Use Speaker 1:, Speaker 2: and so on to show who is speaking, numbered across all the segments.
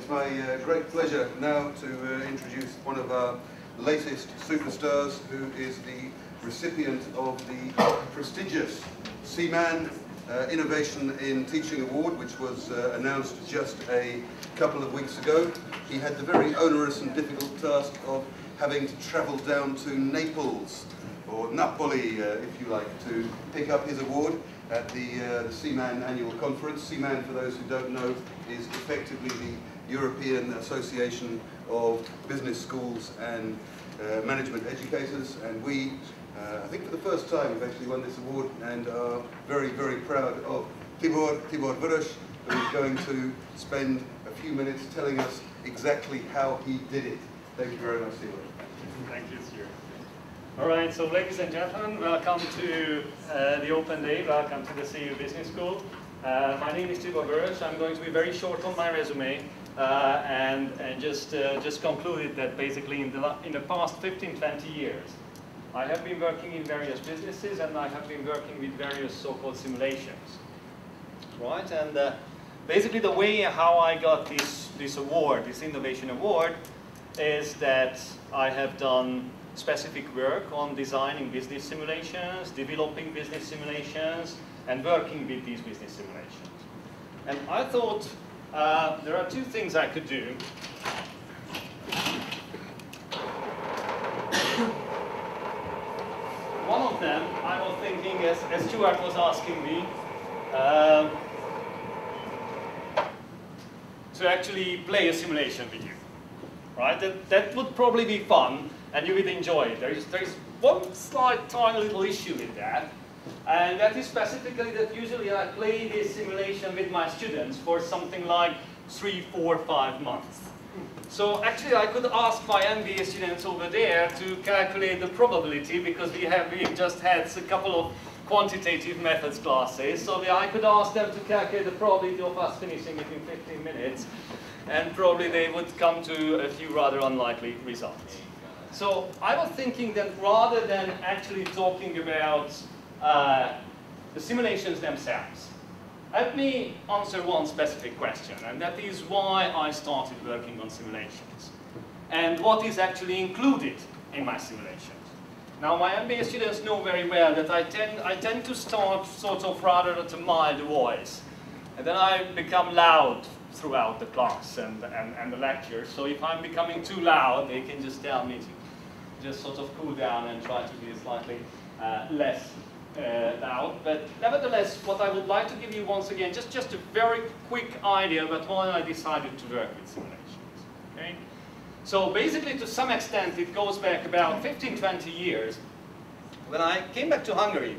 Speaker 1: it's my great pleasure now to introduce one of our latest superstars, who is the recipient of the prestigious Seaman Innovation in Teaching Award, which was announced just a couple of weeks ago. He had the very onerous and difficult task of having to travel down to Naples, or Napoli, if you like, to pick up his award at the Seaman annual conference. Seaman, for those who don't know, is effectively the European Association of Business Schools and Management Educators, and we, I think for the first time, have actually won this award and are very, very proud of Tibor Vörös, who is going to spend a few minutes telling us exactly how he did it. Thank you very much, Tibor.
Speaker 2: Thank you, Stuart. All right, so ladies and gentlemen, welcome to the open day. Welcome to the CEU Business School. My name is Tibor Vörös. I'm going to be very short on my resume and just concluded that basically in the past 15-20 years, I have been working in various businesses and I have been working with various so-called simulations. Right, and basically the way how I got this award, this innovation award, is that I have done specific work on designing business simulations, developing business simulations, and working with these business simulations. And I thought there are two things I could do. One of them, I was thinking, as Stuart was asking me, to actually play a simulation with you. Right? That would probably be fun, and you would enjoy it. There is one slight tiny little issue with that, and that is specifically that usually I play this simulation with my students for something like 3, 4, 5 months. So actually I could ask my MBA students over there to calculate the probability, because we've just had a couple of quantitative methods classes, so I could ask them to calculate the probability of us finishing it in 15 minutes. And probably they would come to a few rather unlikely results. So I was thinking that rather than actually talking about the simulations themselves, let me answer one specific question, and that is why I started working on simulations, and what is actually included in my simulations. Now, my MBA students know very well that I tend to start sort of rather at a mild voice, and then I become loud throughout the class and the lecture. So if I'm becoming too loud, they can just tell me to just sort of cool down and try to be slightly less loud. But nevertheless, what I would like to give you once again, just a very quick idea about why I decided to work with simulations. Okay? So basically, to some extent, it goes back about 15-20 years. When I came back to Hungary,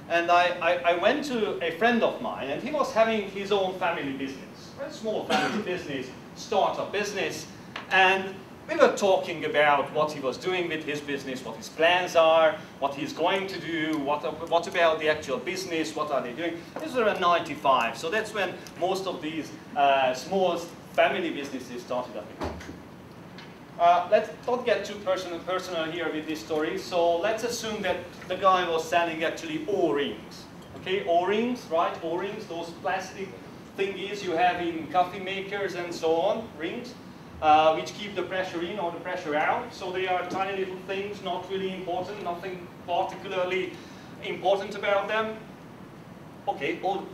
Speaker 2: and I went to a friend of mine, and he was having his own family business. A small family business, startup business, and we were talking about what he was doing with his business, what his plans are, what he's going to do, what about the actual business, what are they doing. This was around 95, so that's when most of these small family businesses started up. Let's not get too personal here with this story, so let's assume that the guy was selling actually O-rings. Okay, O-rings, right? O-rings, those plastic thingies you have in coffee makers and so on, rings, which keep the pressure in or the pressure out. So they are tiny little things, not really important, nothing particularly important about them. Okay, all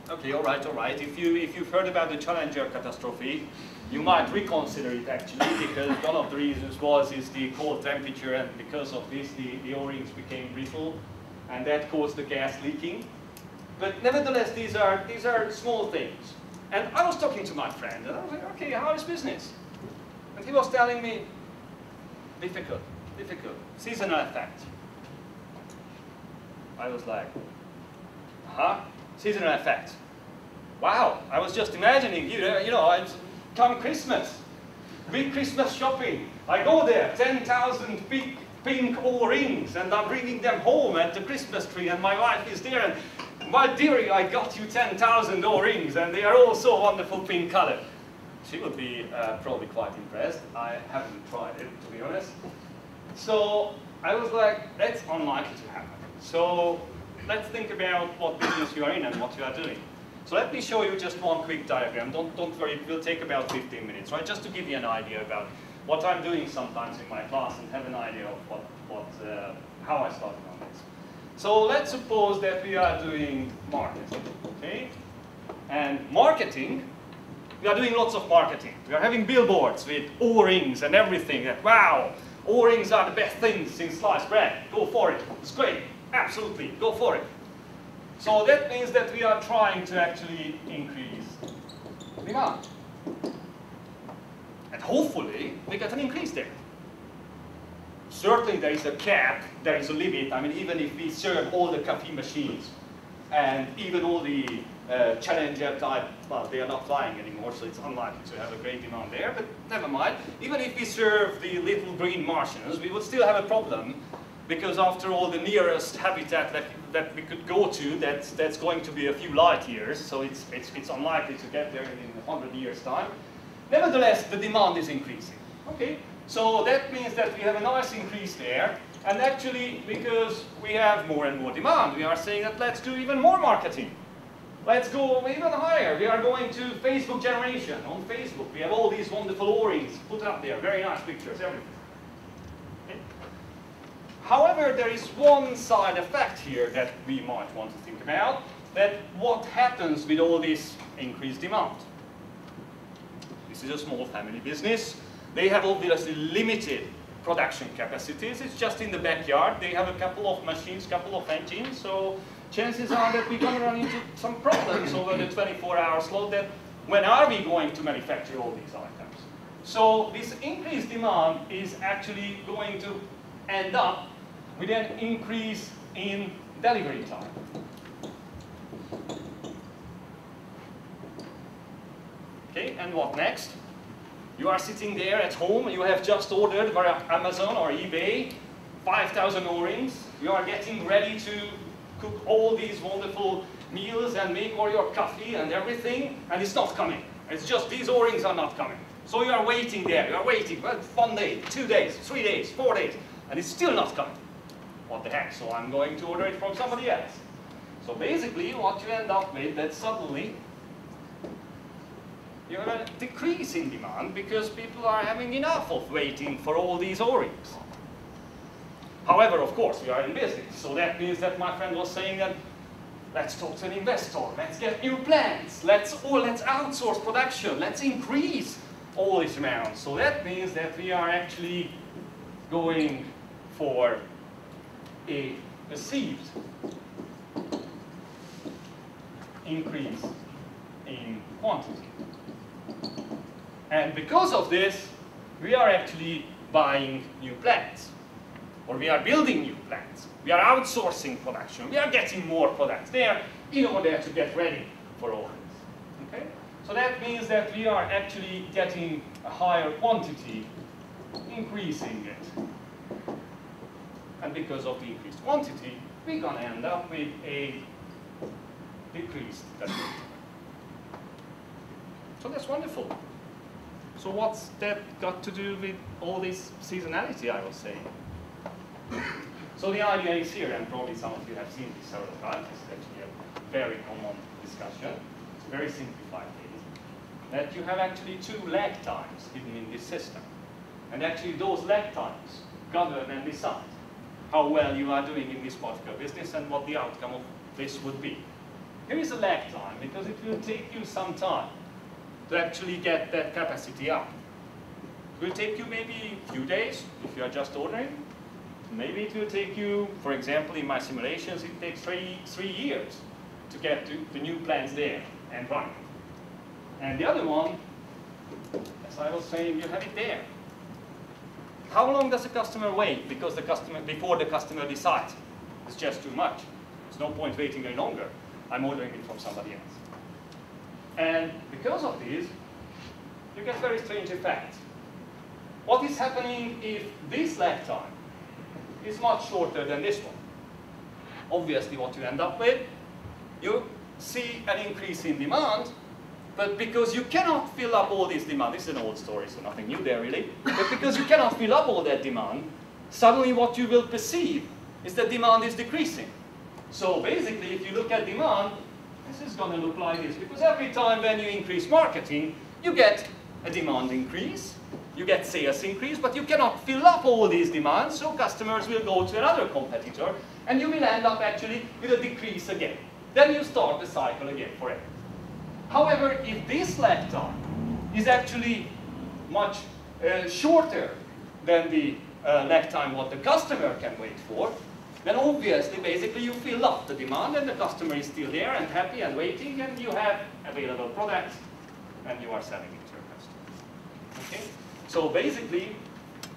Speaker 2: right. If you've heard about the Challenger catastrophe, you might reconsider it actually, because one of the reasons is the cold temperature, and because of this, the O-rings became brittle, and that caused the gas leaking. But nevertheless, these are small things. And I was talking to my friend, and I was like, okay, how is business? And he was telling me, difficult, seasonal effect. I was like, seasonal effect. Wow, I was just imagining, you know, come Christmas, big Christmas shopping. I go there, 10,000 big pink O-rings, and I'm bringing them home at the Christmas tree, and my wife is there, and my dearie, I got you 10,000 O-rings, and they are all so wonderful pink color. She would be probably quite impressed. I haven't tried it, to be honest. So I was like, that's unlikely to happen. So let's think about what business you are in and what you are doing. So let me show you just one quick diagram. Don't worry, it will take about 15 minutes, right? Just to give you an idea about what I'm doing sometimes in my class and have an idea of how I started on this. So let's suppose that we are doing marketing, okay? And marketing, we are doing lots of marketing. We are having billboards with O-rings and everything. That, wow, O-rings are the best things in sliced bread. Go for it. It's great. Absolutely. Go for it. So that means that we are trying to actually increase demand. And hopefully, we get an increase there. Certainly there is a cap, there is a limit. I mean, even if we serve all the coffee machines and even all the Challenger type, well, they are not flying anymore, so it's unlikely to have a great demand there, but never mind. Even if we serve the little green Martians, we would still have a problem, because after all, the nearest habitat that we could go to, that's going to be a few light years, so it's unlikely to get there in 100 years' time. Nevertheless, the demand is increasing. Okay, so that means that we have a nice increase there, and actually, because we have more and more demand, we are saying that let's do even more marketing. Let's go even higher. We are going to Facebook generation. On Facebook, we have all these wonderful O-rings put up there, very nice pictures, everything. Okay. However, there is one side effect here that we might want to think about, that what happens with all this increased demand. This is a small family business. They have obviously limited production capacities. It's just in the backyard. They have a couple of machines, couple of engines, so chances are that we're going to run into some problems over the 24-hour slot. That when are we going to manufacture all these items? So this increased demand is actually going to end up with an increase in delivery time. Okay, and what next? You are sitting there at home, you have just ordered via Amazon or eBay 5,000 O-rings. You are getting ready to cook all these wonderful meals and make all your coffee and everything, and it's not coming. It's just these O-rings are not coming. So you are waiting there, you are waiting, well, 1 day, 2 days, 3 days, 4 days, and it's still not coming. What the heck, so I'm going to order it from somebody else. So basically what you end up with, that suddenly you have a decrease in demand because people are having enough of waiting for all these O-rings. However, of course, we are in business, so that means that my friend was saying that let's talk to an investor, let's get new plans, let's outsource production, let's increase all this amount. So that means that we are actually going for a perceived increase in quantity. And because of this, we are actually buying new plants. Or we are building new plants. We are outsourcing production. We are getting more products there in order to get ready for all this. Okay? So that means that we are actually getting a higher quantity, increasing it. And because of the increased quantity, we're going to end up with a decreased delivery. So that's wonderful. So what's that got to do with all this seasonality I was saying? So the idea is here, and probably some of you have seen this several times, it's actually a very common discussion. It's a very simplified case. That you have actually 2 lag times hidden in this system. And actually those lag times govern and decide how well you are doing in this particular business and what the outcome of this would be. Here is a lag time, because it will take you some time to actually get that capacity up. It will take you maybe a few days if you are just ordering. Maybe it will take you, for example, in my simulations, it takes 3 years to get to the new plants there and running. And the other one, as I was saying, you have it there. How long does the customer wait before the customer decides? It's just too much. There's no point waiting any longer. I'm ordering it from somebody else. And because of this, you get very strange effects. What is happening if this lag time is much shorter than this one? Obviously what you end up with, you see an increase in demand, but because you cannot fill up all this demand, this is an old story, so nothing new there really, but because you cannot fill up all that demand, suddenly what you will perceive is that demand is decreasing. So basically, if you look at demand, This is going to look like this, because every time when you increase marketing, you get a demand increase, you get sales increase, but you cannot fill up all these demands, so customers will go to another competitor, and you will end up actually with a decrease again. Then you start the cycle again forever. However, if this lag time is actually much shorter than the lag time what the customer can wait for, then obviously, basically, you fill up the demand and the customer is still there and happy and waiting, and you have available products and you are selling it to your customer. Okay? So basically,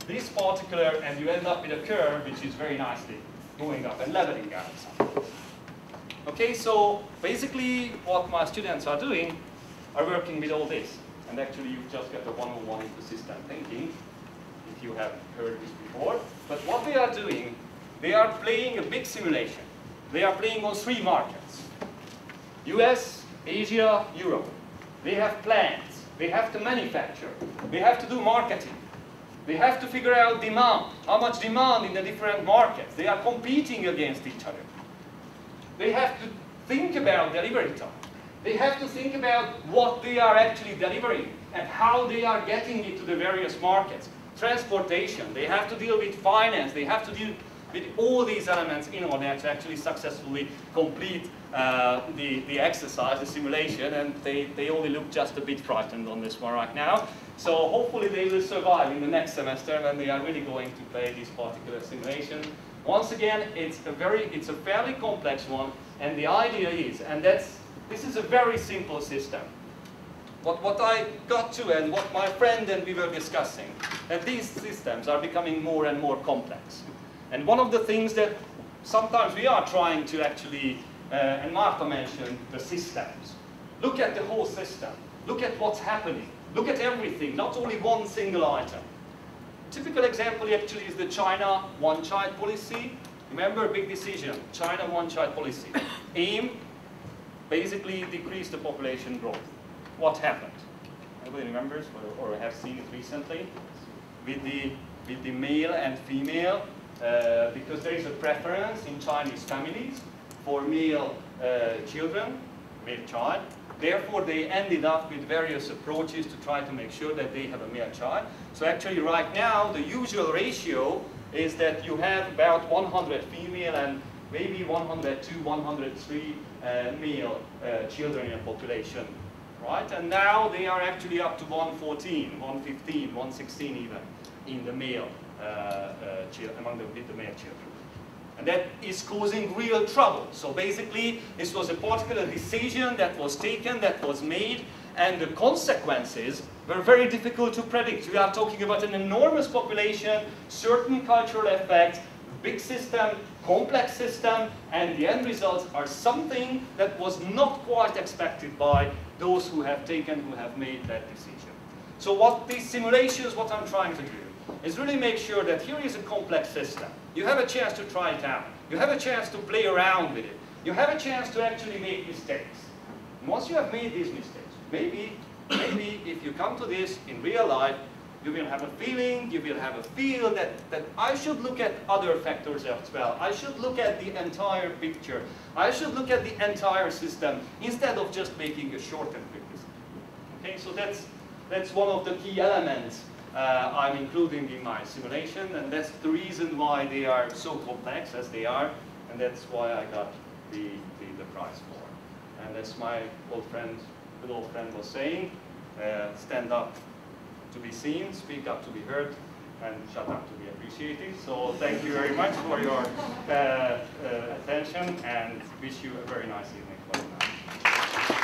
Speaker 2: this particular, and you end up with a curve which is very nicely going up and leveling out. Okay, so basically what my students are doing are working with all this. And actually you've just got a 101 into system thinking, if you haven't heard this before. But what they are doing, they are playing a big simulation. They are playing on 3 markets. US, Asia, Europe. They have plans. They have to manufacture. They have to do marketing. They have to figure out demand. How much demand in the different markets. They are competing against each other. They have to think about delivery time. They have to think about what they are actually delivering and how they are getting it to the various markets. Transportation. They have to deal with finance. They have to deal with all these elements in order to actually successfully complete the exercise, the simulation, and they only look just a bit frightened on this one right now. So hopefully they will survive in the next semester when they are really going to play this particular simulation. Once again, it's a fairly complex one, and the idea is, and this is a very simple system. What I got to, and what my friend and we were discussing, that these systems are becoming more and more complex. And one of the things that sometimes we are trying to actually, and Martha mentioned the systems. Look at the whole system. Look at what's happening. Look at everything, not only one single item. Typical example actually is the China one-child policy. Remember, a big decision, China one-child policy. Aim, basically decrease the population growth. What happened? Everybody remembers or have seen it recently? With the male and female, because there is a preference in Chinese families for male children, male child. Therefore, they ended up with various approaches to try to make sure that they have a male child. So actually, right now, the usual ratio is that you have about 100 female and maybe 102, 103 male children in a population, right? And now they are actually up to 114, 115, 116 even in the male among the male children. And that is causing real trouble. So basically, this was a particular decision that was taken, that was made, and the consequences were very difficult to predict. We are talking about an enormous population, certain cultural effects, big system, complex system, and the end results are something that was not quite expected by those who have made that decision. So what these simulations, what I'm trying to do, is really make sure that here is a complex system. You have a chance to try it out. You have a chance to play around with it. You have a chance to actually make mistakes. And once you have made these mistakes, maybe if you come to this in real life, you will have a feeling, you will have a feel that I should look at other factors as well. I should look at the entire picture. I should look at the entire system instead of just making a short and quick decision. Okay, so that's one of the key elements I'm including in my simulation, and that's the reason why they are so complex as they are, and that's why I got the prize for. And as my good old friend was saying, stand up to be seen, speak up to be heard, and shut up to be appreciated. So thank you very much for your attention, and wish you a very nice evening.